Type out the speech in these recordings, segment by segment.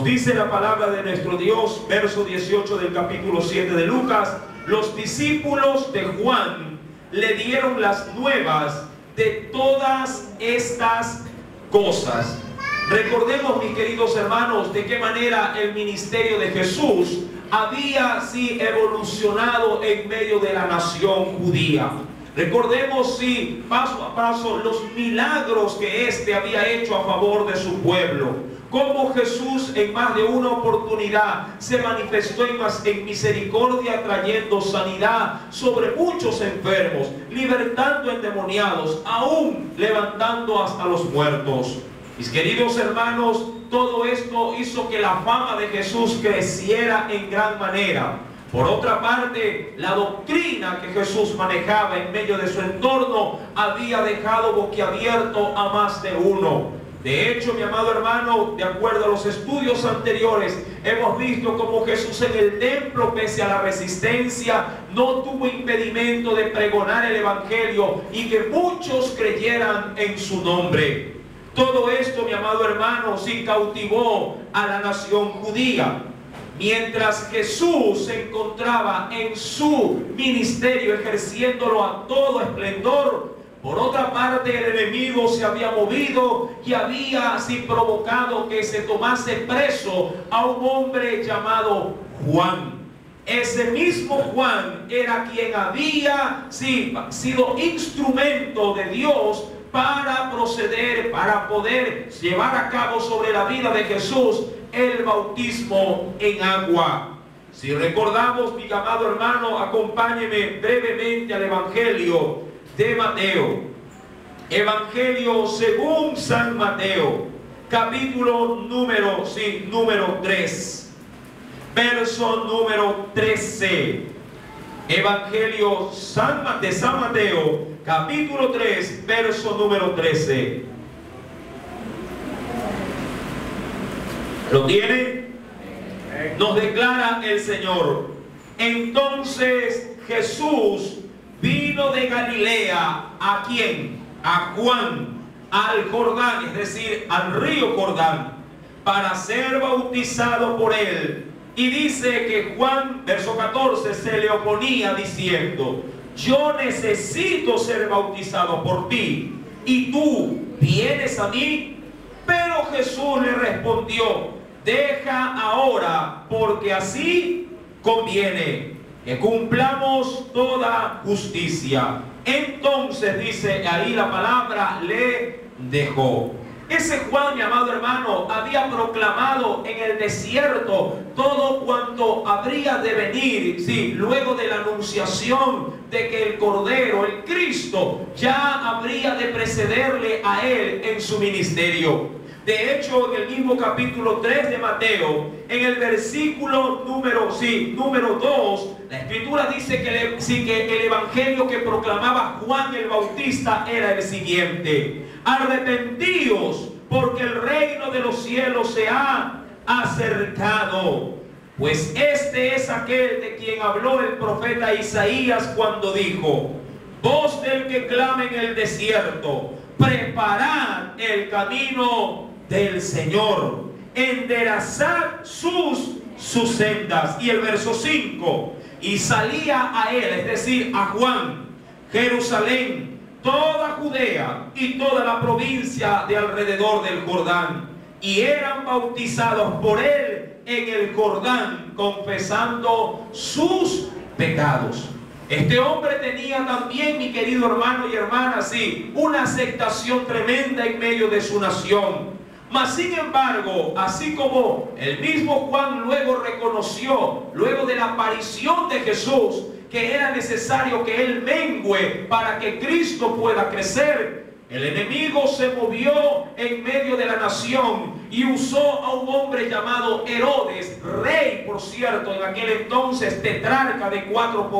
dice la palabra de nuestro Dios, verso 18 del capítulo 7 de Lucas: los discípulos de Juan le dieron las nuevas de todas estas cosas. Recordemos, mis queridos hermanos, de qué manera el ministerio de Jesús había evolucionado en medio de la nación judía. Recordemos paso a paso los milagros que éste había hecho a favor de su pueblo. Cómo Jesús en más de una oportunidad se manifestó en misericordia, trayendo sanidad sobre muchos enfermos, libertando endemoniados, aún levantando hasta los muertos. Mis queridos hermanos, todo esto hizo que la fama de Jesús creciera en gran manera. Por otra parte, la doctrina que Jesús manejaba en medio de su entorno había dejado boquiabierto a más de uno. De hecho, mi amado hermano, de acuerdo a los estudios anteriores, hemos visto cómo Jesús en el templo, pese a la resistencia, no tuvo impedimento de pregonar el evangelio y que muchos creyeran en su nombre. Todo esto, mi amado hermano, cautivó a la nación judía. Mientras Jesús se encontraba en su ministerio ejerciéndolo a todo esplendor, por otra parte el enemigo se había movido y había provocado que se tomase preso a un hombre llamado Juan. Ese mismo Juan era quien había sido instrumento de Dios para proceder, para poder llevar a cabo sobre la vida de Jesús el bautismo en agua. Si recordamos, mi amado hermano, acompáñeme brevemente al Evangelio de Mateo. Evangelio según San Mateo, capítulo número 3, verso número 13. Evangelio de San Mateo, capítulo 3, verso número 13. ¿Lo tiene? Nos declara el Señor: entonces Jesús vino de Galilea. ¿A quién? A Juan, al Jordán, es decir, al río Jordán, para ser bautizado por él. Y dice que Juan, verso 14, se le oponía diciendo: yo necesito ser bautizado por ti, y tú vienes a mí. Pero Jesús le respondió: deja ahora, porque así conviene que cumplamos toda justicia. Entonces dice ahí la palabra, le dejó. Ese Juan, mi amado hermano, había proclamado en el desierto todo cuanto habría de venir, luego de la anunciación de que el Cordero, el Cristo, ya habría de precederle a él en su ministerio. De hecho, en el mismo capítulo 3 de Mateo, en el versículo número 2, la Escritura dice que el evangelio que proclamaba Juan el Bautista era el siguiente: arrepentíos, porque el reino de los cielos se ha acercado. Pues este es aquel de quien habló el profeta Isaías cuando dijo: voz del que clama en el desierto, preparad el camino del Señor, enderezad sus sendas. Y el verso 5: y salía a él, es decir, a Juan, Jerusalén, toda Judea y toda la provincia de alrededor del Jordán, y eran bautizados por él en el Jordán, confesando sus pecados. Este hombre tenía también, mi querido hermano y hermana, una aceptación tremenda en medio de su nación. Mas sin embargo, así como el mismo Juan luego reconoció, luego de la aparición de Jesús, que era necesario que él mengüe para que Cristo pueda crecer, el enemigo se movió en medio de la nación y usó a un hombre llamado Herodes, rey, por cierto, en aquel entonces tetrarca de 4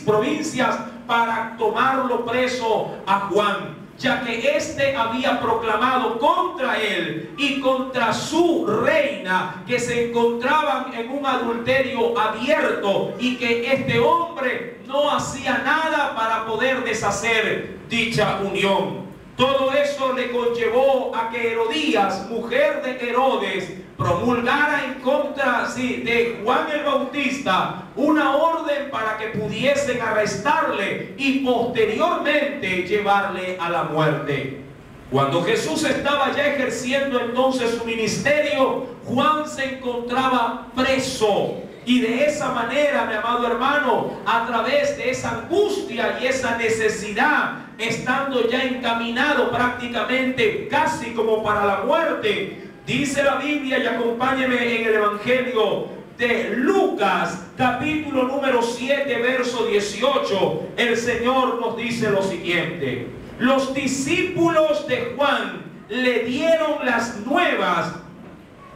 provincias, para tomarlo preso a Juan, ya que éste había proclamado contra él y contra su reina que se encontraban en un adulterio abierto, y que este hombre no hacía nada para poder deshacer dicha unión. Todo eso le conllevó a que Herodías, mujer de Herodes, promulgara en contra de Juan el Bautista una orden para que pudiesen arrestarle y posteriormente llevarle a la muerte. Cuando Jesús estaba ya ejerciendo entonces su ministerio, Juan se encontraba preso. Y de esa manera, mi amado hermano, a través de esa angustia y esa necesidad, estando ya encaminado prácticamente casi como para la muerte, dice la Biblia, y acompáñeme en el Evangelio de Lucas, capítulo número 7, verso 18, el Señor nos dice lo siguiente: los discípulos de Juan le dieron las nuevas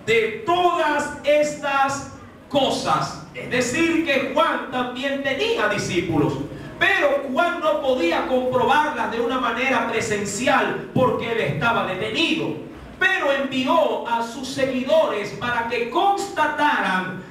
de todas estas cosas. Es decir, que Juan también tenía discípulos, pero Juan no podía comprobarlas de una manera presencial porque él estaba detenido. Pero envió a sus seguidores para que constataran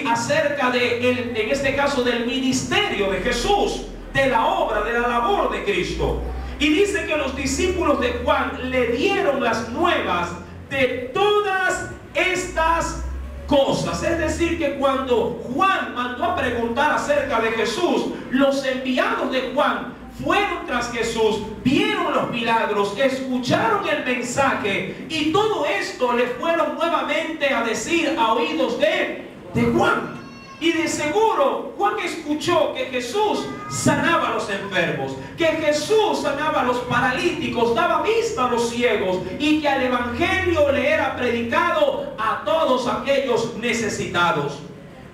acerca de en este caso del ministerio de Jesús, de la obra, de la labor de Cristo. Y dice que los discípulos de Juan le dieron las nuevas de todas estas cosas. Es decir, que cuando Juan mandó a preguntar acerca de Jesús, los enviados de Juan fueron tras Jesús, vieron los milagros, escucharon el mensaje, y todo esto le fueron nuevamente a decir a oídos de Juan. Y de seguro Juan escuchó que Jesús sanaba a los enfermos, que Jesús sanaba a los paralíticos, daba vista a los ciegos, y que el evangelio le era predicado a todos aquellos necesitados.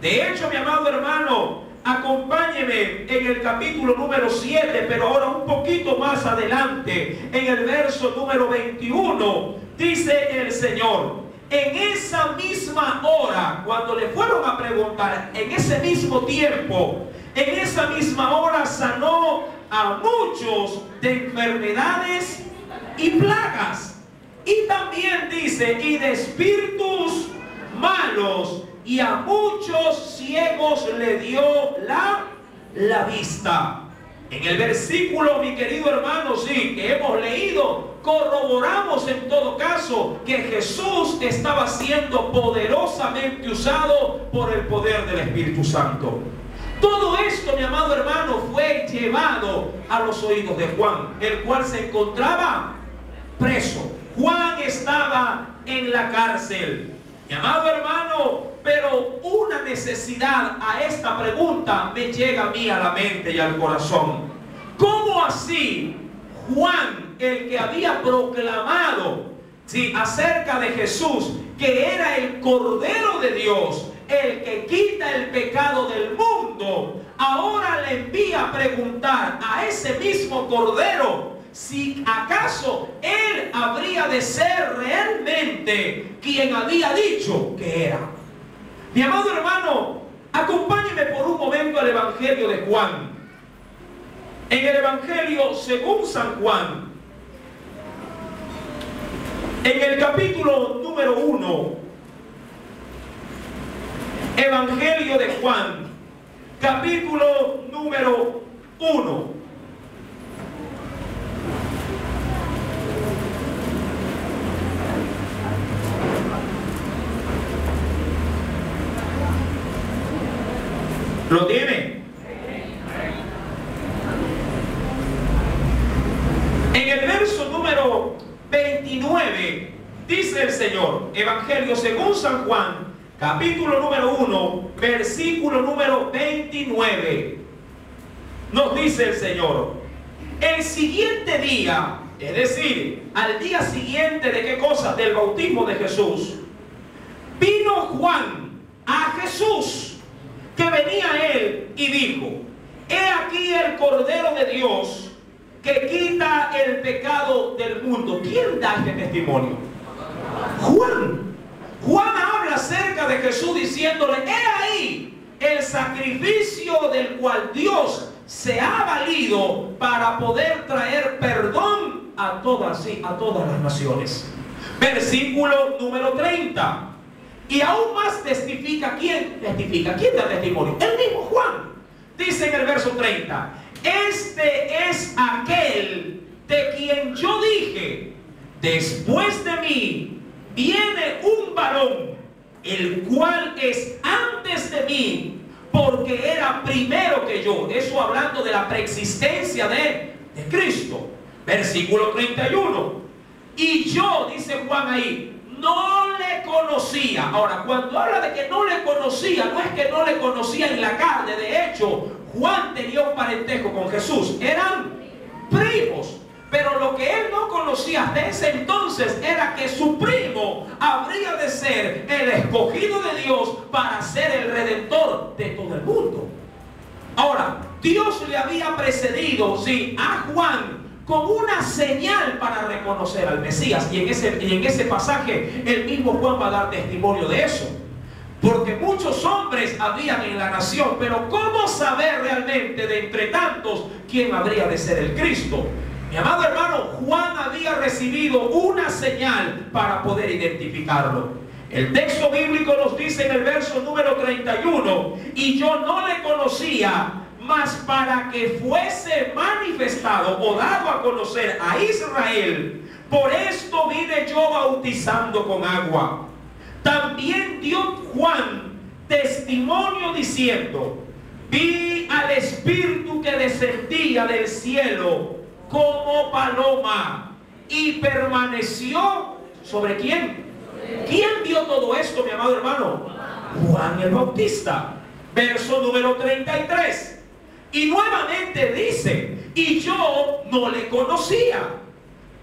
De hecho, mi amado hermano, acompáñeme en el capítulo número 7, pero ahora un poquito más adelante, en el verso número 21, dice el Señor: en esa misma hora, cuando le fueron a preguntar, en ese mismo tiempo, en esa misma hora sanó a muchos de enfermedades y plagas. Y también dice, y de espíritus malos, y a muchos ciegos le dio la vista. En el versículo, mi querido hermano, que hemos leído, corroboramos en todo caso que Jesús estaba siendo poderosamente usado por el poder del Espíritu Santo. Todo esto, mi amado hermano, fue llevado a los oídos de Juan, el cual se encontraba preso. Juan estaba en la cárcel. Mi amado hermano, pero una necesidad a esta pregunta me llega a mí a la mente y al corazón. ¿Cómo así Juan, el que había proclamado acerca de Jesús, que era el Cordero de Dios, el que quita el pecado del mundo, ahora le envía a preguntar a ese mismo Cordero si acaso él habría de ser realmente quien había dicho que era? Mi amado hermano, acompáñeme por un momento al Evangelio de Juan. En el Evangelio según San Juan, en el capítulo número 1, Evangelio de Juan, capítulo número 1. ¿Lo tiene? En el verso número 29 dice el Señor, Evangelio según San Juan, capítulo número 1, versículo número 29. Nos dice el Señor: el siguiente día, es decir, al día siguiente de qué cosa, del bautismo de Jesús, vino Juan a Jesús, que venía a él, y dijo: he aquí el Cordero de Dios que quita el pecado del mundo. ¿Quién da este testimonio? Juan. Juan habla acerca de Jesús diciéndole: he ahí el sacrificio del cual Dios se ha valido para poder traer perdón a todas las naciones. Versículo número 30. Y aún más testifica. ¿Quién testifica? ¿Quién da testimonio? El mismo Juan. Dice en el verso 30: este es aquel de quien yo dije: después de mí viene un varón el cual es antes de mí, porque era primero que yo. Eso hablando de la preexistencia de Cristo. Versículo 31. Y yo, dice Juan ahí, no le conocía. Ahora, cuando habla de que no le conocía, no es que no le conocía en la carne. De hecho, Juan tenía un parentesco con Jesús. Eran primos. Pero lo que él no conocía hasta ese entonces era que su primo habría de ser el escogido de Dios para ser el redentor de todo el mundo. Ahora, Dios le había precedido, sí, a Juan con una señal para reconocer al Mesías. Y en ese pasaje el mismo Juan va a dar testimonio de eso. Porque muchos hombres habían en la nación, pero ¿cómo saber realmente de entre tantos quién habría de ser el Cristo? Mi amado hermano, Juan había recibido una señal para poder identificarlo. El texto bíblico nos dice en el verso número 31, y yo no le conocía, mas para que fuese manifestado o dado a conocer a Israel, por esto vine yo bautizando con agua. También dio Juan testimonio diciendo, vi al Espíritu que descendía del cielo como paloma y permaneció ¿sobre quién? ¿Quién vio todo esto, mi amado hermano? Juan el Bautista. Verso número 33. Y nuevamente dice, y yo no le conocía,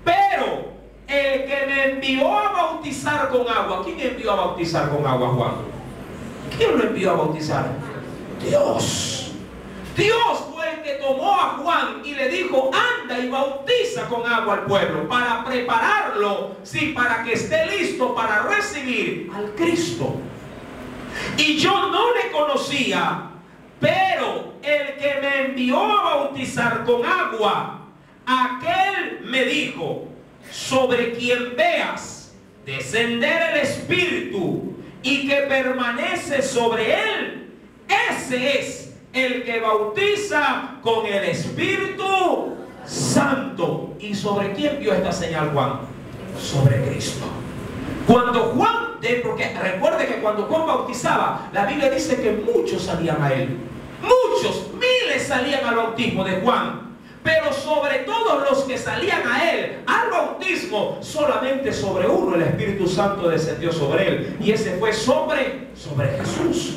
pero el que me envió a bautizar con agua. ¿Quién envió a bautizar con agua, Juan? ¿Quién lo envió a bautizar? Dios. Dios fue el que tomó a Juan y le dijo, anda y bautiza con agua al pueblo para prepararlo, sí, para que esté listo para recibir al Cristo. Y yo no le conocía, pero el que me envió a bautizar con agua, aquel me dijo, sobre quien veas descender el Espíritu y que permanece sobre él, ese es el que bautiza con el Espíritu Santo. ¿Y sobre quién vio esta señal Juan? Sobre Cristo. Cuando Juan, porque recuerde que cuando Juan bautizaba, la Biblia dice que muchos salían a él. Muchos, miles salían al bautismo de Juan. Pero sobre todos los que salían a él, al bautismo, solamente sobre uno el Espíritu Santo descendió sobre él. Y ese fue sobre Jesús.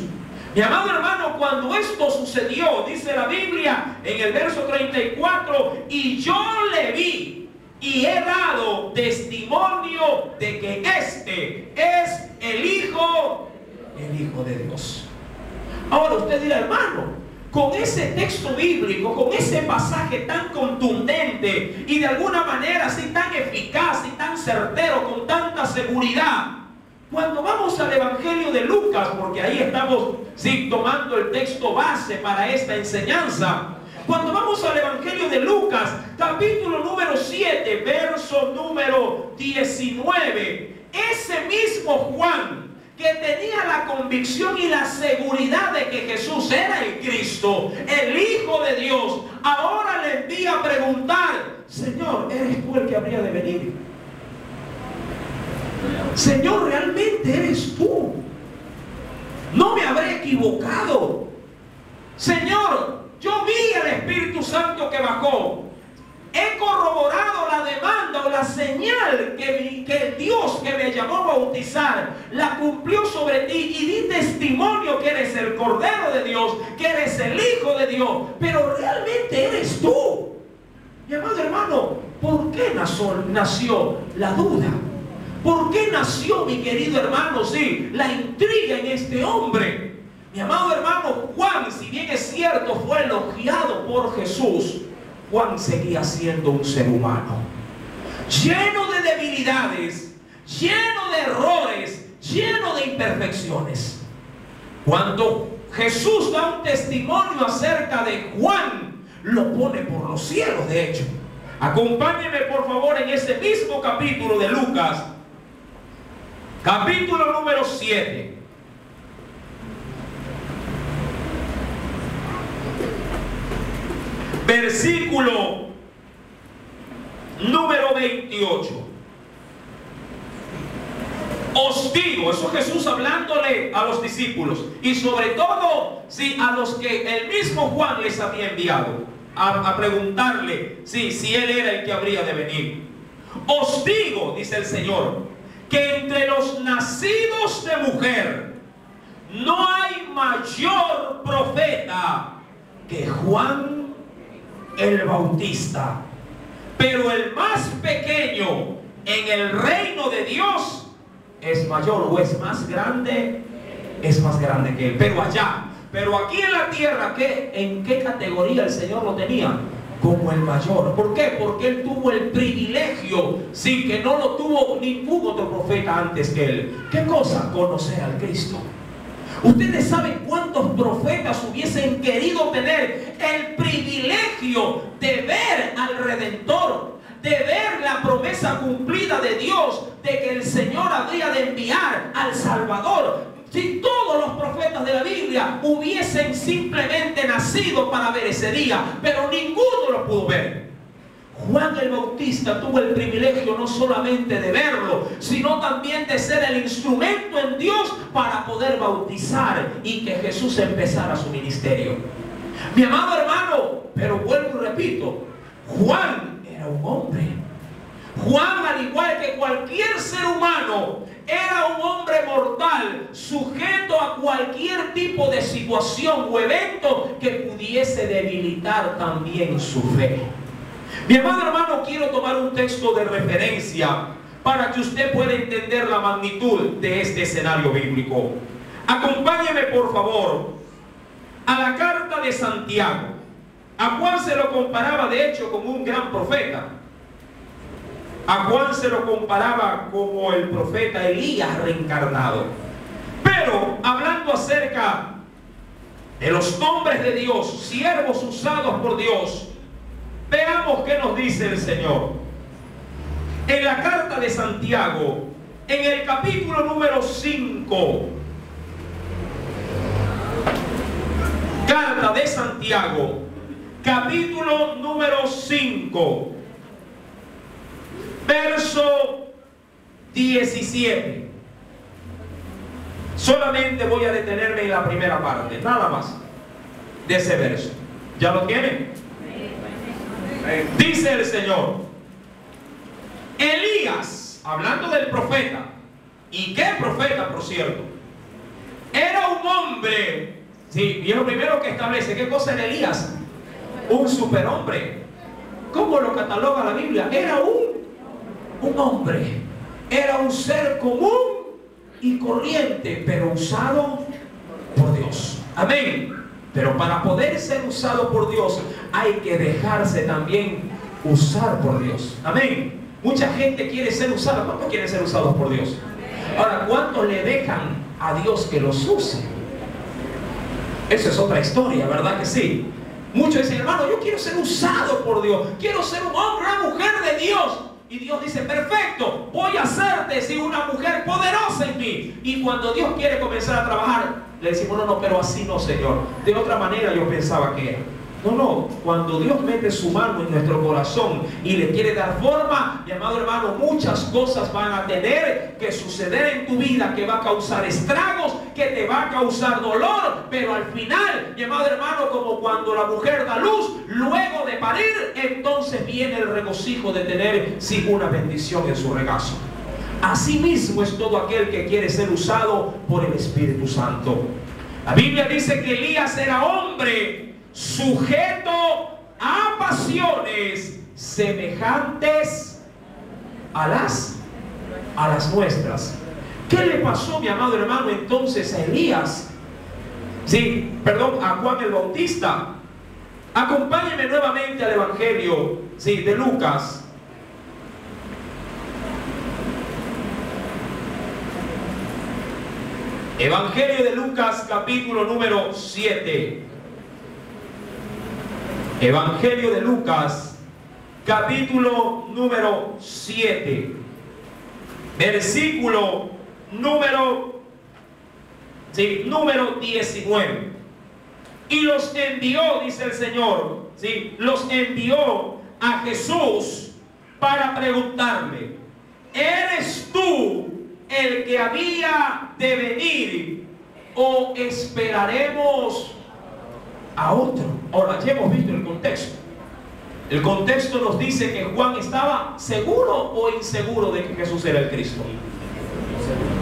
Mi amado hermano, cuando esto sucedió, dice la Biblia en el verso 34, y yo le vi y he dado testimonio de que este es el Hijo de Dios. Ahora usted dirá, hermano, con ese texto bíblico, con ese pasaje tan contundente y de alguna manera así tan eficaz y tan certero, con tanta seguridad, cuando vamos al Evangelio de Lucas, porque ahí estamos sí, tomando el texto base para esta enseñanza, cuando vamos al Evangelio de Lucas, capítulo número 7, verso número 19, ese mismo Juan que tenía la convicción y la seguridad de que Jesús era el Cristo, el Hijo de Dios, ahora le envía a preguntar, Señor, ¿eres tú el que habría de venir? Señor, ¿realmente eres tú? No me habré equivocado. Señor, yo vi el Espíritu Santo que bajó. He corroborado la demanda o la señal que Dios que me llamó a bautizar la cumplió sobre ti y di testimonio que eres el Cordero de Dios, que eres el Hijo de Dios, pero realmente eres tú. Mi amado hermano, ¿por qué nació la duda? ¿Por qué nació, mi querido hermano, sí, la intriga en este hombre? Mi amado hermano, Juan, si bien es cierto, fue elogiado por Jesús, Juan seguía siendo un ser humano, lleno de debilidades, lleno de errores, lleno de imperfecciones. Cuando Jesús da un testimonio acerca de Juan, lo pone por los cielos, de hecho. Acompáñenme por favor en ese mismo capítulo de Lucas, capítulo número 7. Versículo número 28. Os digo, eso es Jesús hablándole a los discípulos y sobre todo a los que el mismo Juan les había enviado a preguntarle si él era el que habría de venir. Os digo, dice el Señor, que entre los nacidos de mujer no hay mayor profeta que Juan el Bautista, pero el más pequeño en el reino de Dios es mayor o es más grande que él. Pero aquí en la tierra, ¿en qué categoría el Señor lo tenía? Como el mayor. ¿Por qué? Porque él tuvo el privilegio, que no lo tuvo ningún otro profeta antes que él. ¿Qué cosa? Conocer al Cristo. Ustedes saben cuántos profetas hubiesen querido tener el privilegio de ver al Redentor, de ver la promesa cumplida de Dios, de que el Señor habría de enviar al Salvador. Si todos los profetas de la Biblia hubiesen simplemente nacido para ver ese día, pero ninguno lo pudo ver. Juan el Bautista tuvo el privilegio no solamente de verlo, sino también de ser el instrumento en Dios para poder bautizar y que Jesús empezara su ministerio. Mi amado hermano, pero vuelvo y repito, Juan era un hombre. Juan, al igual que cualquier ser humano, era un hombre mortal, sujeto a cualquier tipo de situación o evento que pudiese debilitar también su fe. Mi amado hermano, quiero tomar un texto de referencia para que usted pueda entender la magnitud de este escenario bíblico. Acompáñeme por favor a la carta de Santiago. A Juan se lo comparaba de hecho como un gran profeta. A Juan se lo comparaba como el profeta Elías reencarnado. Pero hablando acerca de los hombres de Dios, siervos usados por Dios, veamos qué nos dice el Señor. En la carta de Santiago, en el capítulo número 5, carta de Santiago, capítulo número 5, verso 17. Solamente voy a detenerme en la primera parte, nada más, de ese verso. ¿Ya lo tienen? Dice el Señor: Elías, hablando del profeta, y qué profeta por cierto, era un hombre, y es lo primero que establece, ¿qué cosa era Elías? Un superhombre. ¿Cómo lo cataloga la Biblia? Era un hombre, era un ser común y corriente, pero usado por Dios. Amén. Pero para poder ser usado por Dios hay que dejarse también usar por Dios. Amén. Mucha gente quiere ser usada. ¿Cuántos quieren ser usados por Dios? Ahora, ¿cuántos le dejan a Dios que los use? Eso es otra historia, ¿verdad que sí? Muchos dicen: hermano, yo quiero ser usado por Dios, quiero ser un hombre, una mujer de Dios. Y Dios dice: perfecto, voy a hacerte una mujer poderosa en mí. Y cuando Dios quiere comenzar a trabajar, le decimos: no, pero así no, Señor. De otra manera yo pensaba que era. No, cuando Dios mete su mano en nuestro corazón y le quiere dar forma, mi amado hermano, muchas cosas van a tener que suceder en tu vida que va a causar estragos, que te va a causar dolor, pero al final, mi amado hermano, como cuando la mujer da luz, luego de parir, entonces viene el regocijo de tener una bendición en su regazo. Asimismo es todo aquel que quiere ser usado por el Espíritu Santo. La Biblia dice que Elías era hombre sujeto a pasiones semejantes a las nuestras. ¿Qué le pasó, mi amado hermano, entonces a Elías? A Juan el Bautista. Acompáñenme nuevamente al Evangelio de Lucas. Evangelio de Lucas, capítulo número 7. Evangelio de Lucas, capítulo número 7, versículo número 19. Y los envió, dice el Señor, los envió a Jesús para preguntarle: ¿eres tú el que había de venir, o esperaremos a otro? Ahora, ya hemos visto el contexto. El contexto nos dice que Juan estaba seguro o inseguro de que Jesús era el Cristo.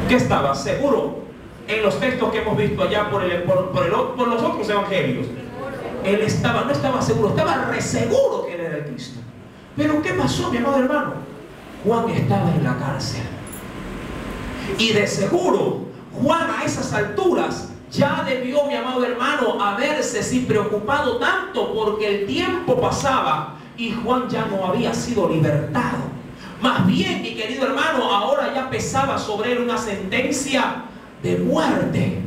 ¿Qué estaba? Seguro. En los textos que hemos visto allá por los otros evangelios, él no estaba seguro, estaba re seguro que él era el Cristo. Pero ¿qué pasó, mi amado hermano? Juan estaba en la cárcel. Y de seguro, Juan a esas alturas ya debió, mi amado hermano, haberse preocupado tanto porque el tiempo pasaba y Juan ya no había sido libertado. Más bien, mi querido hermano, ahora ya pesaba sobre él una sentencia de muerte.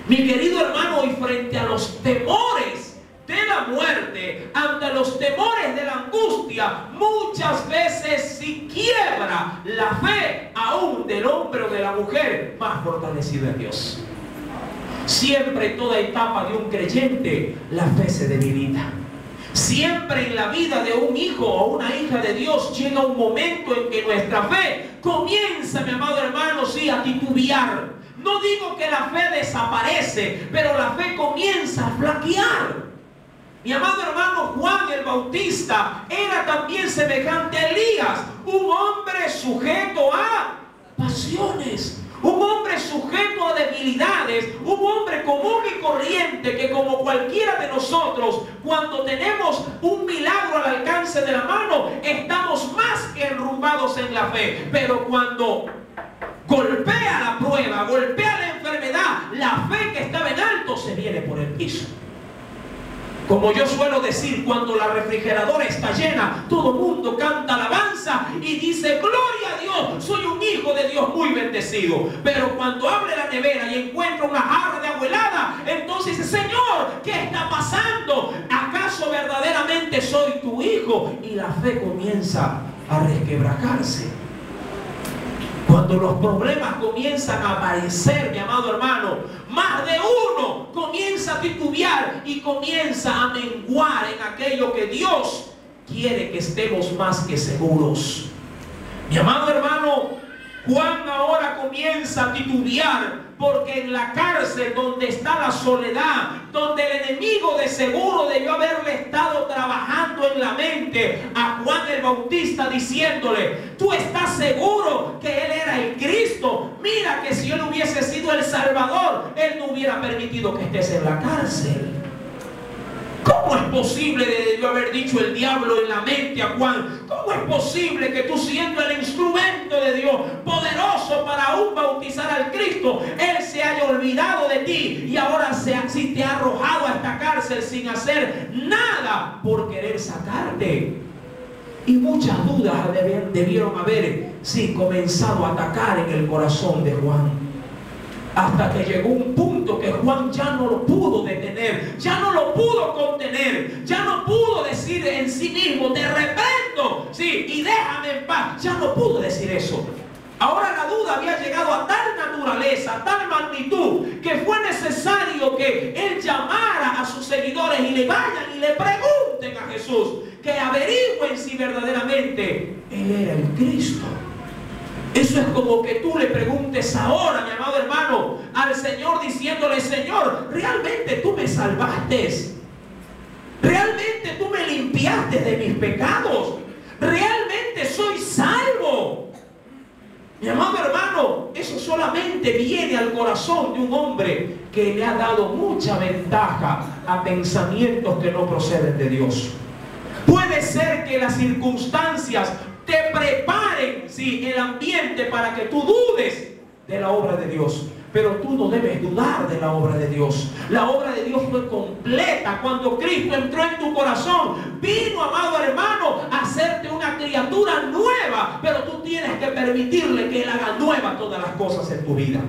Mi querido hermano, y frente a los temores de la muerte, ante los temores de la angustia, muchas veces si quiebra la fe aún del hombre o de la mujer más fortalecido en Dios. Siempre en toda etapa de un creyente la fe se debilita. Siempre en la vida de un hijo o una hija de Dios llega un momento en que nuestra fe comienza, mi amado hermano, sí, a titubear. No digo que la fe desaparece, pero la fe comienza a flaquear. Mi amado hermano, Juan el Bautista era también semejante a Elías, un hombre sujeto a pasiones, un hombre sujeto a debilidades, un hombre común y corriente que, como cualquiera de nosotros, cuando tenemos un milagro al alcance de la mano, estamos más que enrumbados en la fe. Pero cuando golpea la prueba, golpea la enfermedad, la fe que estaba en alto se viene por el piso. Como yo suelo decir, cuando la refrigeradora está llena, todo el mundo canta alabanza y dice: gloria a Dios, soy un hijo de Dios muy bendecido. Pero cuando abre la nevera y encuentra una jarra de agua helada, entonces dice: Señor, ¿qué está pasando? ¿Acaso verdaderamente soy tu hijo? Y la fe comienza a resquebrajarse. Cuando los problemas comienzan a aparecer, mi amado hermano, más de uno comienza a titubear y comienza a menguar en aquello que Dios quiere que estemos más que seguros. Mi amado hermano, Juan ahora comienza a titubear porque en la cárcel, donde está la soledad, donde el enemigo de seguro debió haberle estado trabajando en la mente a Juan el Bautista, diciéndole: tú estás seguro que él era el Cristo. Mira que si él hubiese sido el Salvador, él no hubiera permitido que estés en la cárcel. ¿Cómo es posible, debió haber dicho el diablo en la mente a Juan? ¿Cómo es posible que tú, siendo el instrumento de Dios, poderoso para aún bautizar al Cristo, él se haya olvidado de ti y ahora sí te ha arrojado a esta cárcel sin hacer nada por querer sacarte? Y muchas dudas debieron haber comenzado a atacar en el corazón de Juan. Hasta que llegó un punto que Juan ya no lo pudo detener, ya no lo pudo contener, ya no pudo decir en sí mismo: te reprendo, y déjame en paz. Ya no pudo decir eso. Ahora la duda había llegado a tal naturaleza, a tal magnitud, que fue necesario que él llamara a sus seguidores y le vayan y le pregunten a Jesús, que averigüen si verdaderamente él era el Cristo. Eso es como que tú le preguntes ahora, mi amado hermano, al Señor diciéndole: Señor, ¿realmente tú me salvaste? ¿Realmente tú me limpiaste de mis pecados? ¿Realmente soy salvo? Mi amado hermano, eso solamente viene al corazón de un hombre que le ha dado mucha ventaja a pensamientos que no proceden de Dios. Puede ser que las circunstancias te preparen el ambiente para que tú dudes de la obra de Dios. Pero tú no debes dudar de la obra de Dios. La obra de Dios fue completa cuando Cristo entró en tu corazón. Vino, amado hermano, a hacerte una criatura nueva. Pero tú tienes que permitirle que Él haga nuevas todas las cosas en tu vida.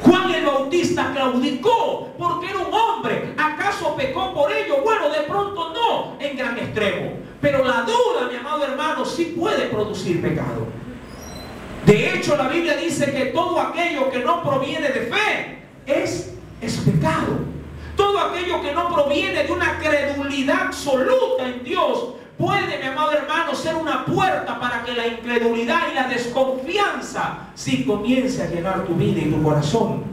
Juan el Bautista claudicó porque era un hombre. ¿Acaso pecó por ello? Bueno, de pronto no en gran extremo. Pero la duda, mi amado hermano, sí puede producir pecado. De hecho, la Biblia dice que todo aquello que no proviene de fe es pecado. Todo aquello que no proviene de una credulidad absoluta en Dios puede, mi amado hermano, ser una puerta para que la incredulidad y la desconfianza sí comience a llenar tu vida y tu corazón.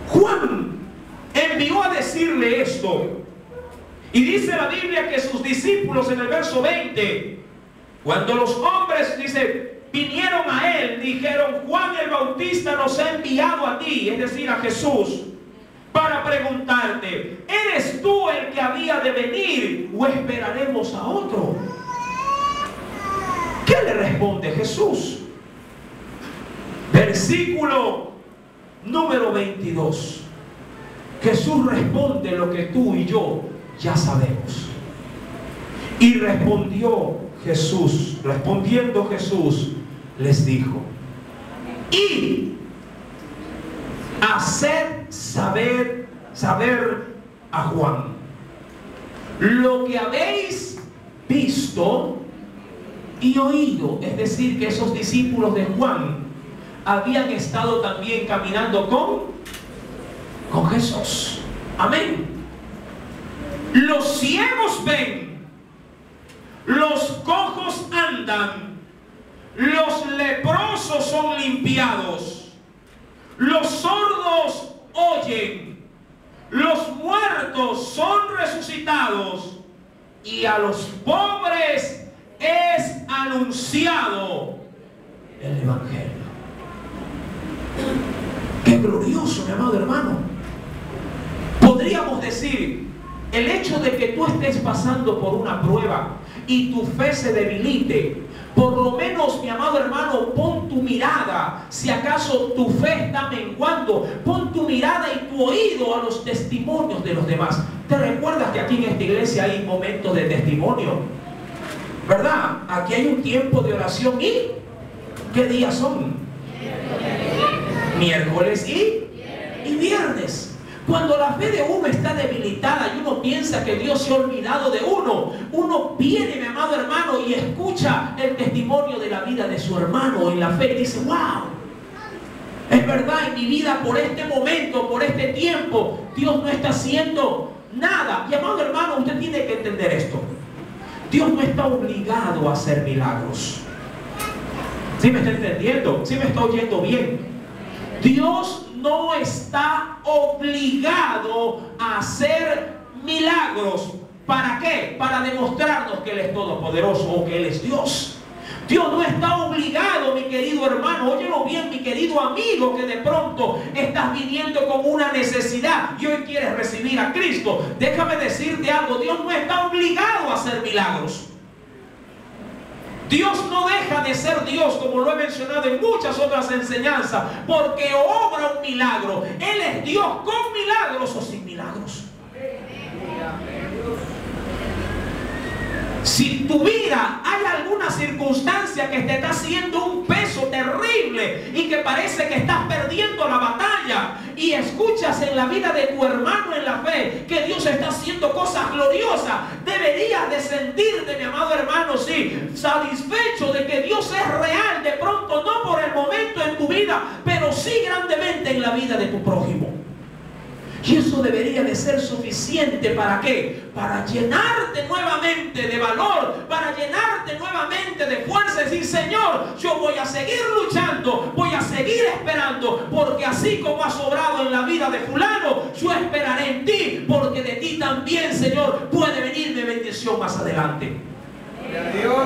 Juan envió a decirle esto. Y dice la Biblia que sus discípulos en el verso 20, cuando los hombres, dice, vinieron a él, dijeron: Juan el Bautista nos ha enviado a ti, es decir, a Jesús, para preguntarte: ¿eres tú el que había de venir o esperaremos a otro? ¿Qué le responde Jesús? Versículo número 22. Jesús responde lo que tú y yo ya sabemos. Y respondiendo Jesús, les dijo: y haced saber a Juan lo que habéis visto y oído. Es decir, que esos discípulos de Juan habían estado también caminando con Jesús. Amén. Los ciegos ven, los cojos andan, los leprosos son limpiados, los sordos oyen, los muertos son resucitados, y a los pobres es anunciado el Evangelio. Qué glorioso, mi amado hermano. Podríamos decir, el hecho de que tú estés pasando por una prueba y tu fe se debilite, por lo menos, mi amado hermano, pon tu mirada, si acaso tu fe está menguando, pon tu mirada y tu oído a los testimonios de los demás. ¿Te recuerdas que aquí en esta iglesia hay momentos de testimonio? ¿Verdad? Aquí hay un tiempo de oración. ¿Y qué días son? Miércoles y viernes. Cuando la fe de uno está debilitada y uno piensa que Dios se ha olvidado de uno, uno viene, mi amado hermano, y escucha el testimonio de la vida de su hermano en la fe y dice: wow, es verdad, en mi vida por este momento, por este tiempo, Dios no está haciendo nada. Y amado hermano, usted tiene que entender esto: Dios no está obligado a hacer milagros. ¿Sí me está entendiendo? ¿Sí me está oyendo bien? Dios no está obligado a hacer milagros. ¿Para qué? Para demostrarnos que Él es todopoderoso o que Él es Dios. Dios no está obligado, mi querido hermano, óyelo bien, mi querido amigo, que de pronto estás viniendo con una necesidad y hoy quieres recibir a Cristo. Déjame decirte algo: Dios no está obligado a hacer milagros. Dios no deja de ser Dios, como lo he mencionado en muchas otras enseñanzas, porque obra un milagro. Él es Dios con milagros o sin milagros. Si en tu vida hay alguna circunstancia que te está haciendo un peso terrible y que parece que estás perdiendo la batalla, y escuchas en la vida de tu hermano en la fe que Dios está haciendo cosas gloriosas, deberías de sentirte, mi amado hermano, sí, satisfecho de que Dios es real, de pronto no por el momento en tu vida, pero sí grandemente en la vida de tu prójimo. Y eso debería de ser suficiente. ¿Para qué? Para llenarte nuevamente de valor, para llenarte nuevamente de fuerza. Y decir: Señor, yo voy a seguir luchando, voy a seguir esperando, porque así como has obrado en la vida de fulano, yo esperaré en ti, porque de ti también, Señor, puede venirme bendición más adelante.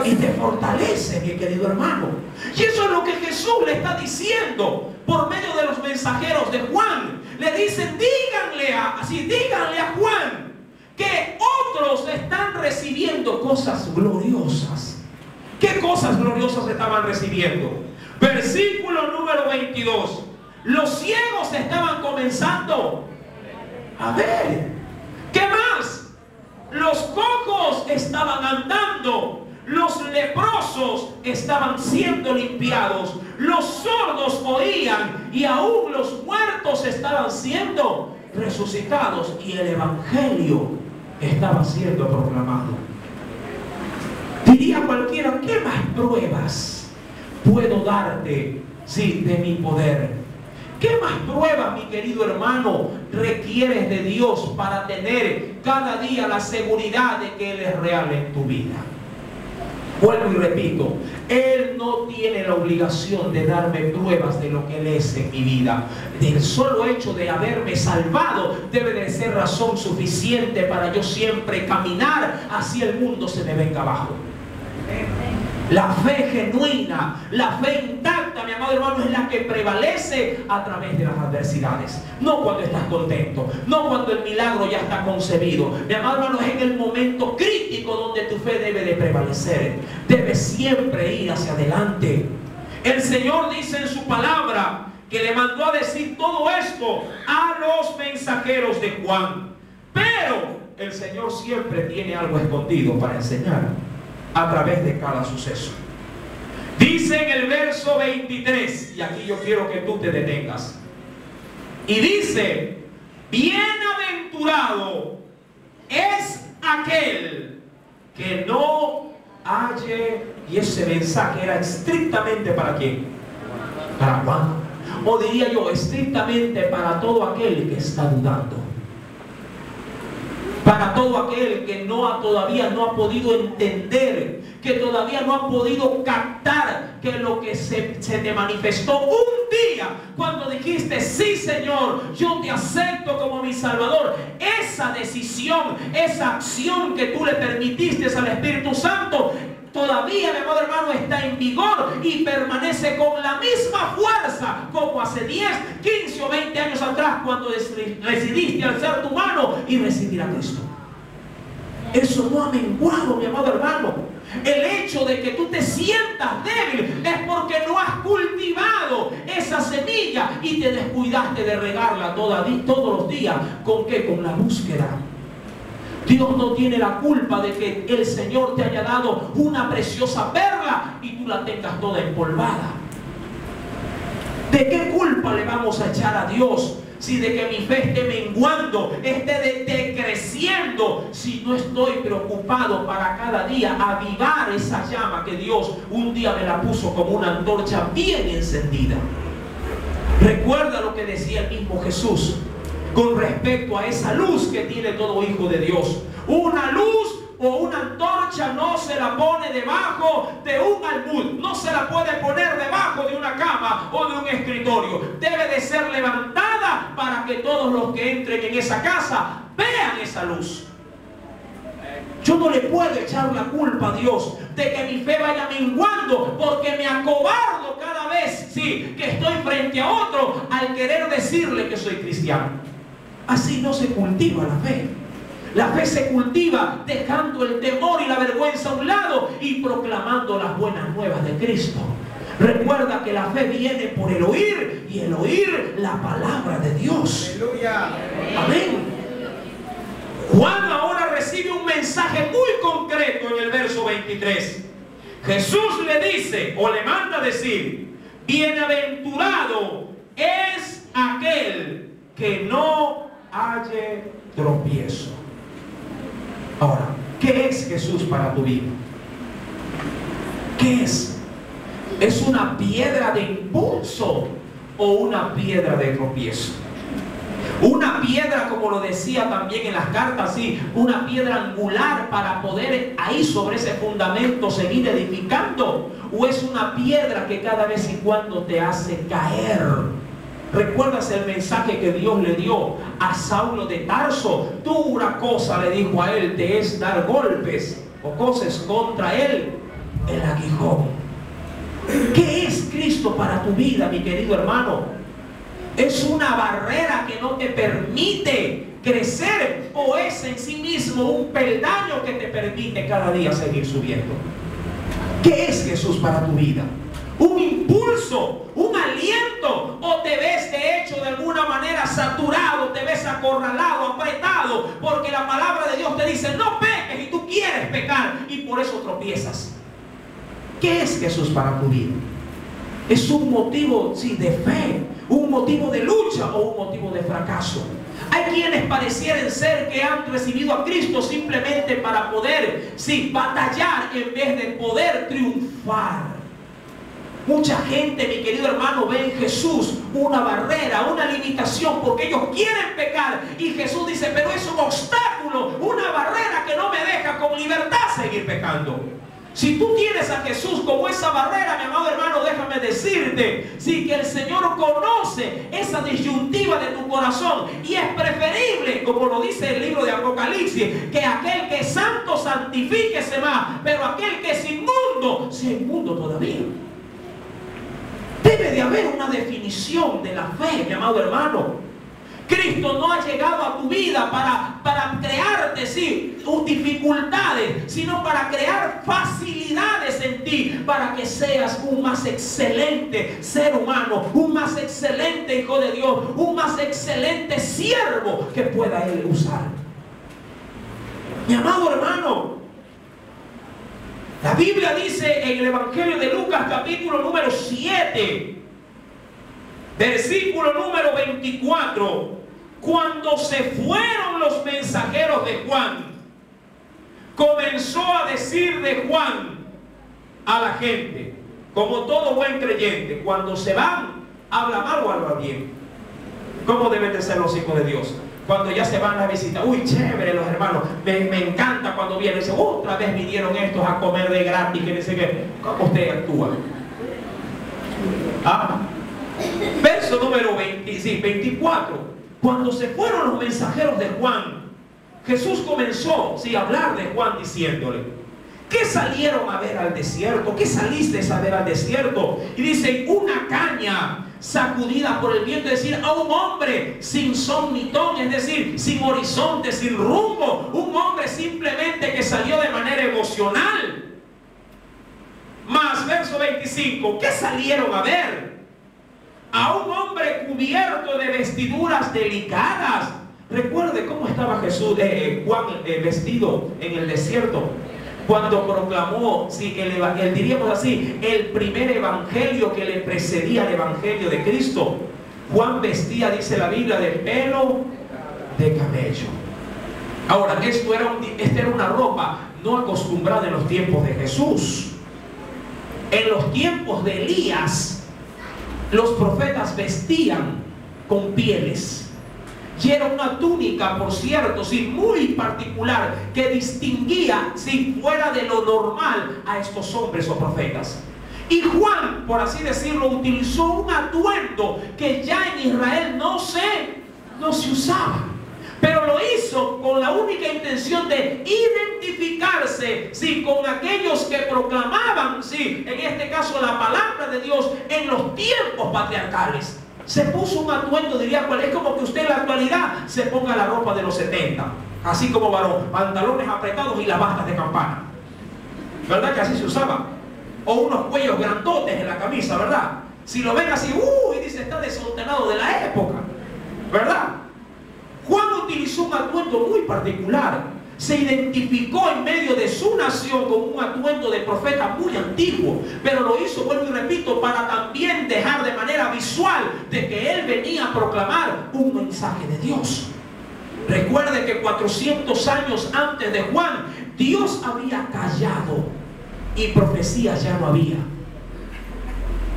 Y te fortalece, mi querido hermano. Y eso es lo que Jesús le está diciendo por medio de los mensajeros de Juan. Le dicen: díganle a Juan que otros están recibiendo cosas gloriosas. ¿Qué cosas gloriosas estaban recibiendo? Versículo número 22. Los ciegos estaban comenzando a ver. ¿Qué más? Los cojos estaban andando, los leprosos estaban siendo limpiados, los sordos oían y aún los muertos estaban siendo resucitados, y el Evangelio estaba siendo proclamado. Diría cualquiera: ¿qué más pruebas puedo darte, sí, de mi poder? ¿Qué más pruebas, mi querido hermano, requieres de Dios para tener cada día la seguridad de que Él es real en tu vida? Vuelvo y repito, Él no tiene la obligación de darme pruebas de lo que Él es en mi vida. El solo hecho de haberme salvado debe de ser razón suficiente para yo siempre caminar hacia el mundo se me venga abajo. La fe genuina, la fe intacta, mi amado hermano, es la que prevalece a través de las adversidades. No cuando estás contento, no cuando el milagro ya está concebido. Mi amado hermano, es en el momento crítico donde tu fe debe de prevalecer. Debes siempre ir hacia adelante. El Señor dice en su palabra que le mandó a decir todo esto a los mensajeros de Juan. Pero el Señor siempre tiene algo escondido para enseñar a través de cada suceso. Dice en el verso 23, y aquí yo quiero que tú te detengas, y dice: bienaventurado es aquel que no halle. Y ese mensaje era estrictamente ¿para quién? Para Juan. O diría yo, estrictamente para todo aquel que está dudando, para todo aquel que todavía no ha podido entender, que todavía no ha podido captar que lo que se te manifestó un día cuando dijiste: sí, Señor, yo te acepto como mi Salvador. Esa decisión, esa acción que tú le permitiste al Espíritu Santo, todavía, mi amado hermano, está en vigor y permanece con la misma fuerza como hace 10, 15 o 20 años atrás, cuando decidiste alzar tu mano y recibir a Cristo. Eso no ha menguado, mi amado hermano. El hecho de que tú te sientas débil es porque no has cultivado esa semilla y te descuidaste de regarla todos los días. ¿Con qué? Con la búsqueda. Dios no tiene la culpa de que el Señor te haya dado una preciosa perla y tú la tengas toda empolvada. ¿De qué culpa le vamos a echar a Dios si de que mi fe esté menguando, esté decreciendo, si no estoy preocupado para cada día avivar esa llama que Dios un día me la puso como una antorcha bien encendida? Recuerda lo que decía el mismo Jesús con respecto a esa luz que tiene todo hijo de Dios. Una luz o una antorcha no se la pone debajo de un almud, no se la puede poner debajo de una cama o de un escritorio. Debe de ser levantada para que todos los que entren en esa casa vean esa luz. Yo no le puedo echar la culpa a Dios de que mi fe vaya menguando porque me acobardo cada vez, sí, que estoy frente a otro al querer decirle que soy cristiano. Así no se cultiva la fe. La fe se cultiva dejando el temor y la vergüenza a un lado y proclamando las buenas nuevas de Cristo. Recuerda que la fe viene por el oír y el oír la palabra de Dios. ¡Aleluya! Amén. Juan ahora recibe un mensaje muy concreto en el verso 23. Jesús le dice o le manda a decir: bienaventurado es aquel que no halle tropiezo. Ahora, ¿qué es Jesús para tu vida? ¿Qué es? ¿Es una piedra de impulso o una piedra de tropiezo? Una piedra, como lo decía también en las cartas, sí, una piedra angular para poder ahí sobre ese fundamento seguir edificando, o es una piedra que cada vez y cuando te hace caer. ¿Recuerdas el mensaje que Dios le dio a Saulo de Tarso? Dura cosa, le dijo a él, te es dar golpes o cosas contra él el aguijón. ¿Qué es Cristo para tu vida, mi querido hermano? ¿Es una barrera que no te permite crecer o es en sí mismo un peldaño que te permite cada día seguir subiendo? ¿Qué es Jesús para tu vida? ¿Un impulso, un aliento, o te ves de hecho de alguna manera saturado, te ves acorralado, apretado, porque la palabra de Dios te dice no peques y tú quieres pecar y por eso tropiezas? ¿Qué es Jesús para tu vida? ¿Es un motivo, sí, de fe, un motivo de lucha o un motivo de fracaso? Hay quienes parecieran ser que han recibido a Cristo simplemente para poder, sí, batallar en vez de poder triunfar. Mucha gente, mi querido hermano, ve en Jesús una barrera, una limitación, porque ellos quieren pecar. Y Jesús dice, pero es un obstáculo, una barrera que no me deja con libertad seguir pecando. Si tú tienes a Jesús como esa barrera, mi amado hermano, déjame decirte, sí, que el Señor conoce esa disyuntiva de tu corazón, y es preferible, como lo dice el libro de Apocalipsis, que aquel que es santo santifíquese más, pero aquel que es inmundo sea inmundo todavía. Debe de haber una definición de la fe, mi amado hermano. Cristo no ha llegado a tu vida para crearte, sí, dificultades, sino para crear facilidades en ti, para que seas un más excelente ser humano, un más excelente hijo de Dios, un más excelente siervo que pueda Él usar. Mi amado hermano, la Biblia dice en el Evangelio de Lucas, capítulo número 7, versículo número 24, cuando se fueron los mensajeros de Juan, comenzó a decir de Juan a la gente, como todo buen creyente, cuando se van, habla mal o habla bien. ¿Cómo deben de ser los hijos de Dios? Cuando ya se van a visitar, uy, chévere los hermanos, me encanta cuando vienen, dice, otra vez vinieron estos a comer de gratis, que dice que, ¿cómo usted actúa? Verso número 24. Cuando se fueron los mensajeros de Juan, Jesús comenzó a hablar de Juan diciéndole, ¿qué salieron a ver al desierto? ¿Qué saliste a ver al desierto? Y dice, una caña sacudida por el viento, es decir, a un hombre sin son ni ton, es decir, sin horizonte, sin rumbo, un hombre simplemente que salió de manera emocional. Más, verso 25, ¿qué salieron a ver? A un hombre cubierto de vestiduras delicadas. Recuerde cómo estaba Jesús, Juan vestido en el desierto cuando proclamó, diríamos así, el primer evangelio que le precedía al evangelio de Cristo. Juan vestía, dice la Biblia, de pelo de camello. Ahora, esta era una ropa no acostumbrada en los tiempos de Jesús. En los tiempos de Elías, los profetas vestían con pieles. Y era una túnica, por cierto, muy particular, que distinguía, fuera de lo normal, a estos hombres o profetas. Y Juan, por así decirlo, utilizó un atuendo que ya en Israel no se usaba. Pero lo hizo con la única intención de identificarse, con aquellos que proclamaban, en este caso la palabra de Dios en los tiempos patriarcales. Se puso un atuendo, diría cuál, es como que usted en la actualidad se ponga la ropa de los 70, así como varón, pantalones apretados y las bastas de campana. ¿Verdad que así se usaba? O unos cuellos grandotes en la camisa, ¿verdad? Si lo ven así, y dice, está desordenado de la época, ¿verdad? Juan utilizó un atuendo muy particular. Se identificó en medio de su nación con un atuendo de profeta muy antiguo, pero lo hizo, vuelvo y repito, para también dejar de manera visual de que él venía a proclamar un mensaje de Dios. Recuerde que 400 años antes de Juan, Dios había callado y profecías ya no había.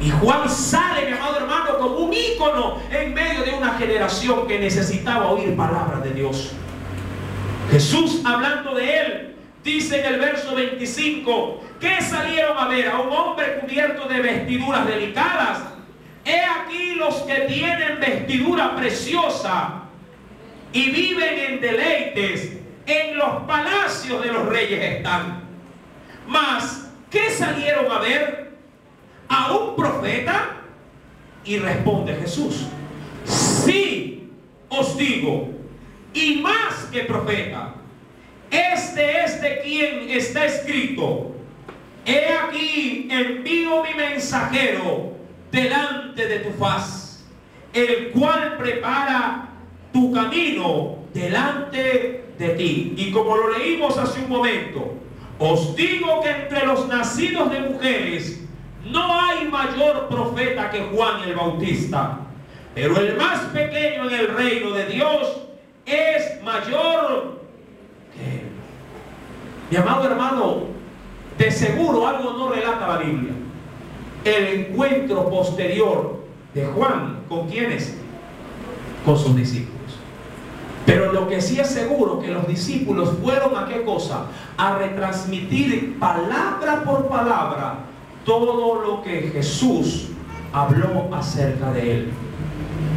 Y Juan sale, mi amado hermano, como un ícono en medio de una generación que necesitaba oír palabras de Dios. Jesús, hablando de él, dice en el verso 25, ¿qué salieron a ver? A un hombre cubierto de vestiduras delicadas. He aquí los que tienen vestidura preciosa y viven en deleites, en los palacios de los reyes están. Mas, ¿qué salieron a ver? A un profeta. Y responde Jesús, sí os digo, y más que profeta, este es de quien está escrito, he aquí envío mi mensajero delante de tu faz, el cual prepara tu camino delante de ti. Y como lo leímos hace un momento, os digo que entre los nacidos de mujeres no hay mayor profeta que Juan el Bautista, pero el más pequeño en el reino de Dios es mayor que él. Mi amado hermano, de seguro algo no relata la Biblia. el encuentro posterior de Juan. ¿Con quiénes? Con sus discípulos. Pero lo que sí es seguro, que los discípulos fueron a qué cosa, a retransmitir palabra por palabra todo lo que Jesús habló acerca de él.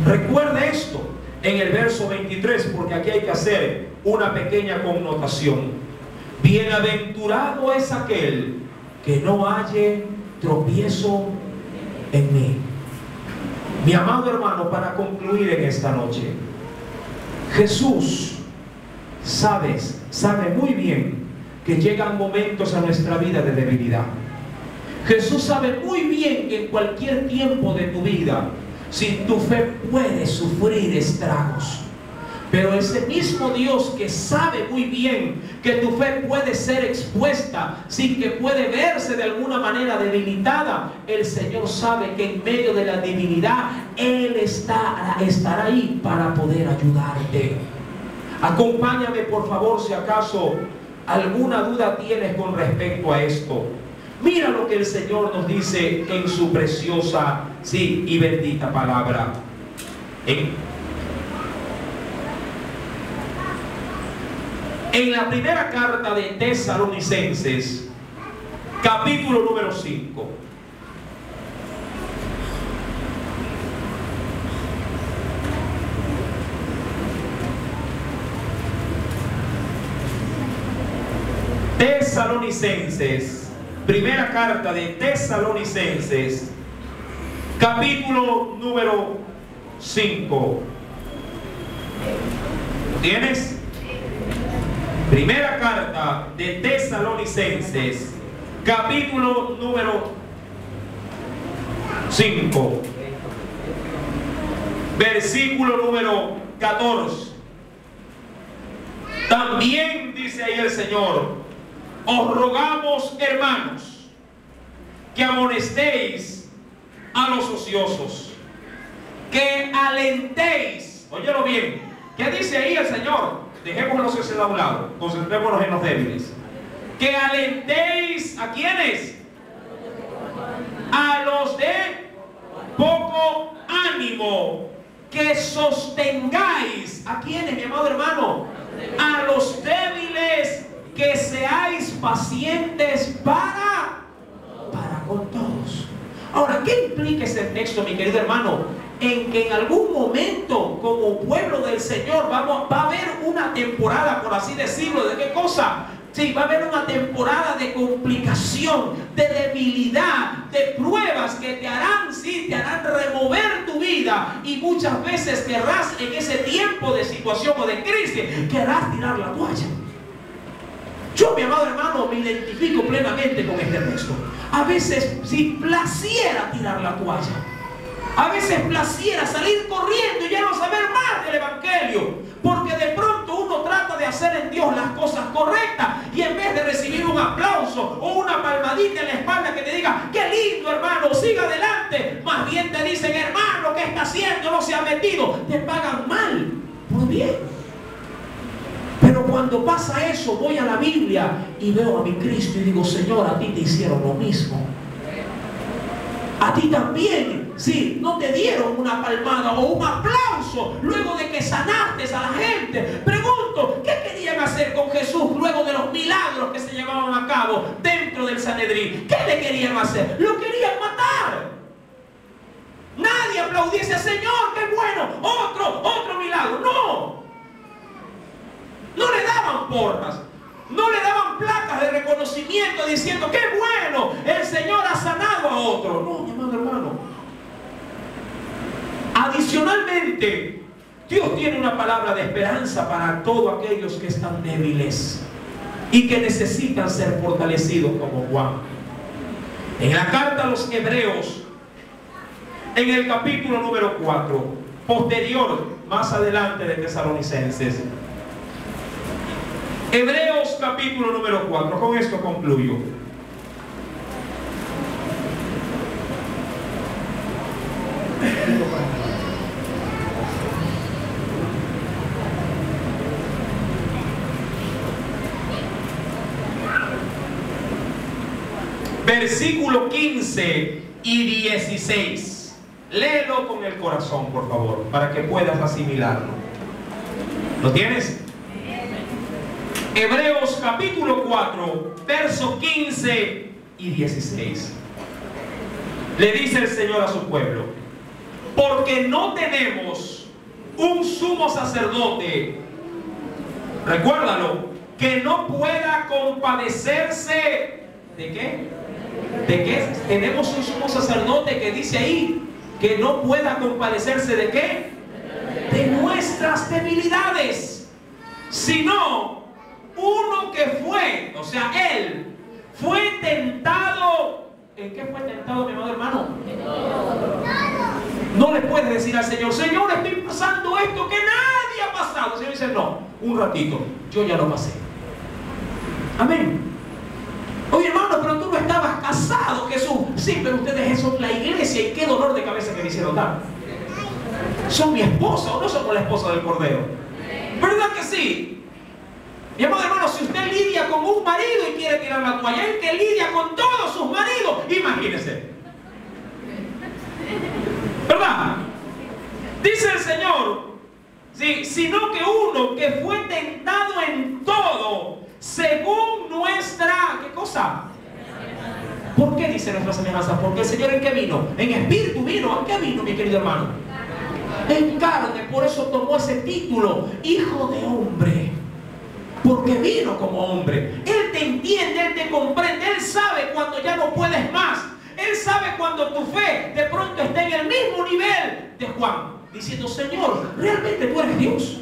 Recuerde esto en el verso 23, porque aquí hay que hacer una pequeña connotación. Bienaventurado es aquel que no halle tropiezo en mí. Mi amado hermano, para concluir en esta noche, Jesús sabe muy bien que llegan momentos a nuestra vida de debilidad. Jesús sabe muy bien que en cualquier tiempo de tu vida, sin tu fe, puedes sufrir estragos. Pero ese mismo Dios que sabe muy bien que tu fe puede ser expuesta, sin que puede verse de alguna manera debilitada, el Señor sabe que en medio de la debilidad Él estará ahí para poder ayudarte. Acompáñame por favor, si acaso alguna duda tienes con respecto a esto. Mira lo que el Señor nos dice en su preciosa, sí, y bendita palabra. En la primera carta de Tesalonicenses, capítulo número 5. Tesalonicenses, primera carta de Tesalonicenses, capítulo número 5. ¿Lo tienes? Primera carta de Tesalonicenses, capítulo número 5, versículo número 14. También dice ahí el Señor: os rogamos, hermanos, que amonestéis a los ociosos, que alentéis. Óyelo bien, ¿qué dice ahí el Señor? Dejémonos ese de un lado, concentrémonos en los débiles. Que alentéis, ¿a quiénes? A los de poco ánimo. Que sostengáis, ¿a quiénes, mi amado hermano? A los débiles. Que seáis pacientes para con todos. Ahora, ¿qué implica ese texto, mi querido hermano? En que en algún momento, como pueblo del Señor, va a haber una temporada, por así decirlo, ¿de qué cosa? Sí, va a haber una temporada de complicación, de debilidad, de pruebas que te harán, sí, te harán remover tu vida. Y muchas veces querrás, en ese tiempo de situación o de crisis, querrás tirar la toalla. Yo, mi amado hermano, me identifico plenamente con este texto. A veces, si placiera tirar la toalla, a veces placiera salir corriendo y ya no saber más del Evangelio, porque de pronto uno trata de hacer en Dios las cosas correctas, y en vez de recibir un aplauso o una palmadita en la espalda que te diga: qué lindo, hermano, siga adelante, más bien te dicen: hermano, ¿qué está haciendo? No se ha metido. Te pagan mal por bien. Pero cuando pasa eso, voy a la Biblia y veo a mi Cristo y digo: Señor, a ti te hicieron lo mismo. A ti también, sí, no te dieron una palmada o un aplauso luego de que sanaste a la gente. Pregunto, ¿qué querían hacer con Jesús luego de los milagros que se llevaban a cabo dentro del Sanedrín? ¿Qué le querían hacer? Lo querían matar. Nadie aplaudiese: Señor, qué bueno, otro milagro. No le daban porras, no le daban placas de reconocimiento diciendo: qué bueno, el Señor ha sanado a otro. No, mi amado hermano. Adicionalmente, Dios tiene una palabra de esperanza para todos aquellos que están débiles y que necesitan ser fortalecidos como Juan. En la carta a los Hebreos, en el capítulo número 4, posterior, más adelante de Tesalonicenses. Hebreos capítulo número 4, con esto concluyo. Versículo 15 y 16. Léelo con el corazón, por favor, para que puedas asimilarlo. ¿Lo tienes? Hebreos capítulo 4, versos 15 y 16. Le dice el Señor a su pueblo: porque no tenemos un sumo sacerdote, recuérdalo, que no pueda compadecerse. ¿De qué? ¿De qué? Tenemos un sumo sacerdote que dice ahí que no pueda compadecerse ¿de qué? De nuestras debilidades, sino uno que fue, o sea, él fue tentado. ¿En qué fue tentado, mi amado hermano? No le puedes decir al Señor: Señor, estoy pasando esto que nadie ha pasado. El Señor dice: no, un ratito, yo ya lo pasé. Amén. Oye, hermano, pero tú no estabas casado, Jesús. Sí, pero ustedes son la iglesia y qué dolor de cabeza que me hicieron dar. ¿Son mi esposa o no somos la esposa del Cordero? ¿Verdad que sí? Mi amado hermano, si usted lidia con un marido y quiere tirar la toalla, el que lidia con todos sus maridos, imagínese. ¿Verdad? Dice el Señor, sí, sino que uno que fue tentado en todo, según nuestra, ¿qué cosa? ¿Por qué dice nuestra semejanza? Porque el Señor, ¿en qué vino? En espíritu vino. ¿En qué vino, mi querido hermano? En carne. Por eso tomó ese título, Hijo de Hombre. Porque vino como hombre. Él te entiende, Él te comprende. Él sabe cuando ya no puedes más. Él sabe cuando tu fe de pronto está en el mismo nivel de Juan, diciendo: Señor, ¿realmente tú eres Dios?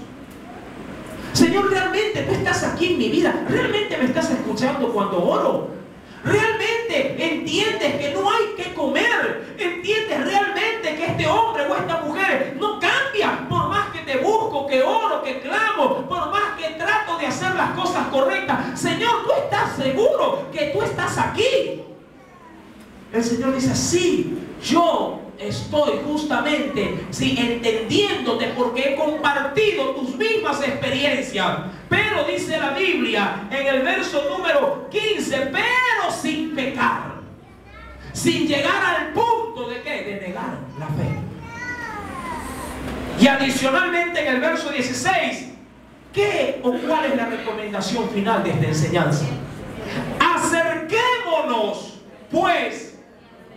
Señor, ¿realmente tú estás aquí en mi vida? ¿Realmente me estás escuchando cuando oro? ¿Realmente entiendes que no hay que comer? ¿Entiendes realmente que este hombre o esta mujer no cambia por más que te busco, que oro, que clamo, por más que trato de hacer las cosas correctas? Señor, ¿tú estás seguro que tú estás aquí? El Señor dice: sí, yo estoy justamente, sí, entendiéndote porque he compartido tus mismas experiencias. Pero dice la Biblia en el verso número 15, pero sin pecar, sin llegar al punto de ¿qué? De negar la fe. Y adicionalmente en el verso 16, ¿qué o cuál es la recomendación final de esta enseñanza? Acerquémonos pues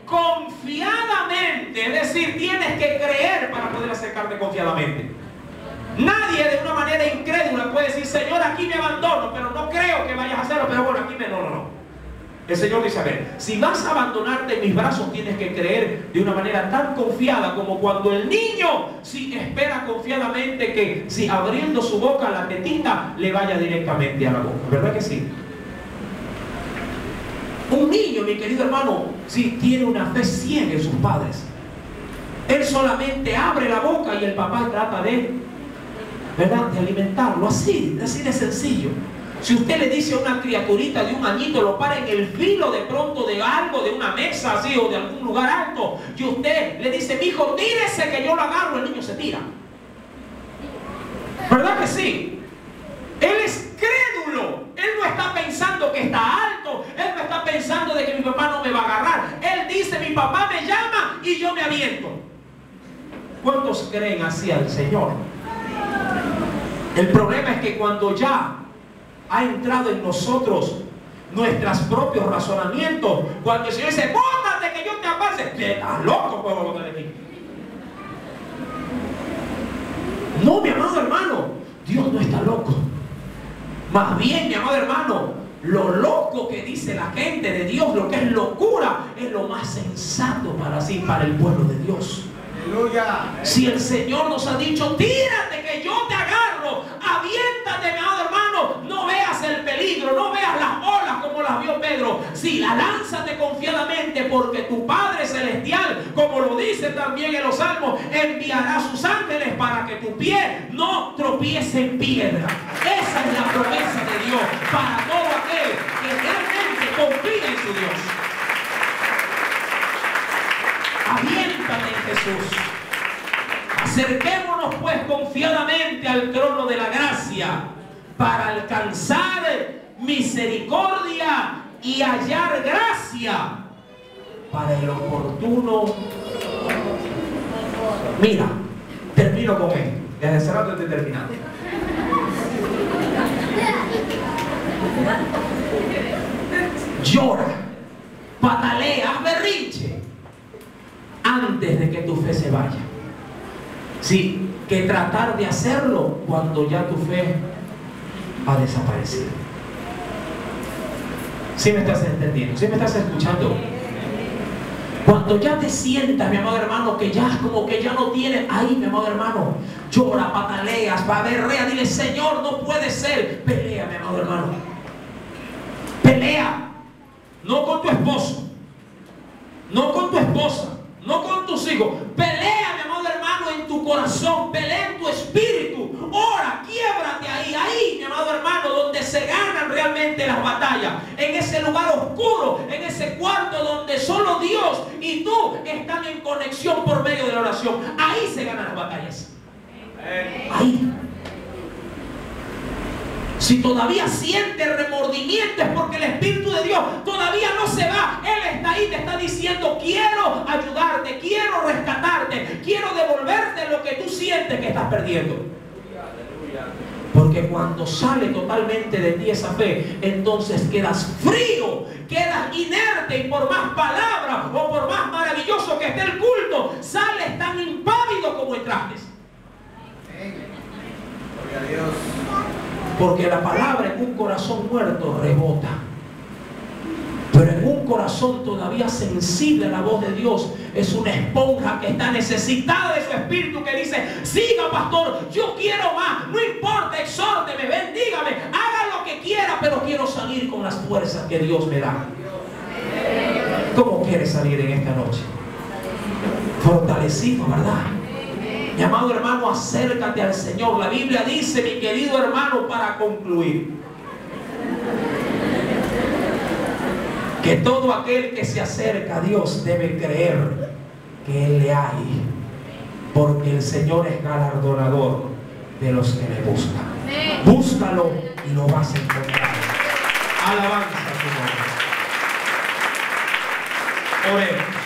confiadamente, es decir, tienes que creer para poder acercarte confiadamente. Nadie de una manera incrédula puede decir: Señor, aquí me abandono, pero no creo que vayas a hacerlo, pero bueno, aquí me... No. El Señor dice: a ver, si vas a abandonarte en mis brazos, tienes que creer de una manera tan confiada como cuando el niño si espera confiadamente que si abriendo su boca la tetita le vaya directamente a la boca. ¿Verdad que sí? Un niño, mi querido hermano, si tiene una fe ciega en sus padres, él solamente abre la boca y el papá trata de, ¿verdad?, de alimentarlo, así de sencillo. Si usted le dice a una criaturita de un añito, lo para en el filo de pronto de algo, de una mesa así o de algún lugar alto, y usted le dice: mi hijo, tírese que yo lo agarro, el niño se tira. ¿Verdad que sí? Él es crédulo. Él no está pensando que está alto. Él no está pensando de que mi papá no me va a agarrar. Él dice: mi papá me llama y yo me aviento. ¿Cuántos creen así al Señor? El problema es que cuando ya ha entrado en nosotros nuestros propios razonamientos, cuando el Señor dice: bótate que yo te aparte, ¿estás loco? ¿Puedo botar de mí? No, mi amado hermano, Dios no está loco. Más bien, mi amado hermano, lo loco que dice la gente de Dios, lo que es locura, es lo más sensato para el pueblo de Dios. Aleluya. Si el Señor nos ha dicho: tírate que yo te agarro, aviéntate, mi amado hermano, no veas el peligro, no veas las olas como las vio Pedro. Sí, lánzate confiadamente, porque tu Padre Celestial, como lo dice también en los Salmos, enviará sus ángeles para que tu pie no tropiece en piedra. Esa es la promesa de Dios para todo aquel que realmente confía en su Dios. Aviéntate en Jesús. Acerquémonos pues confiadamente al trono de la gracia para alcanzar misericordia y hallar gracia para el oportuno. Mira, termino con esto. Desde hace rato estoy terminando. Llora, patalea, haz berrinche antes de que tu fe se vaya. Sí, que tratar de hacerlo cuando ya tu fe ha desaparecido. ¿Sí me estás entendiendo? ¿Sí me estás escuchando? Cuando ya te sientas, mi amado hermano, que ya como que ya no tienes, ahí, mi amado hermano, llora, pataleas, va a berrea, dile, Señor, no puede ser. Pelea, mi amado hermano. Pelea. No con tu esposo, no con tu esposa, no con tus hijos. Pelea, mi amado hermano, en tu corazón, pelea en tu espíritu. Ora, quiébrate ahí, mi amado hermano, donde se ganan realmente las batallas. En ese lugar oscuro, en ese cuarto donde solo Dios y tú están en conexión por medio de la oración. Ahí se ganan las batallas. Ahí. Si todavía sientes remordimiento es porque el Espíritu de Dios todavía no se va. Él está ahí, te está diciendo, quiero ayudarte, quiero rescatarte, quiero devolverte lo que tú sientes que estás perdiendo. Porque cuando sale totalmente de ti esa fe, entonces quedas frío, quedas inerte, y por más palabras o por más maravilloso que esté el culto, sales tan impávido como entraste. Gloria a Dios. Porque la palabra en un corazón muerto rebota. Pero en un corazón todavía sensible a la voz de Dios, es una esponja que está necesitada de su espíritu, que dice, siga pastor, yo quiero más, no importa, exhórteme, bendígame, haga lo que quiera, pero quiero salir con las fuerzas que Dios me da. ¿Cómo quieres salir en esta noche? Fortalecido, ¿verdad? Mi amado hermano, acércate al Señor. La Biblia dice, mi querido hermano, para concluir, que todo aquel que se acerca a Dios debe creer que Él le hay, porque el Señor es galardonador de los que le buscan. Búscalo y lo vas a encontrar. Alabanza a tu nombre. Oremos.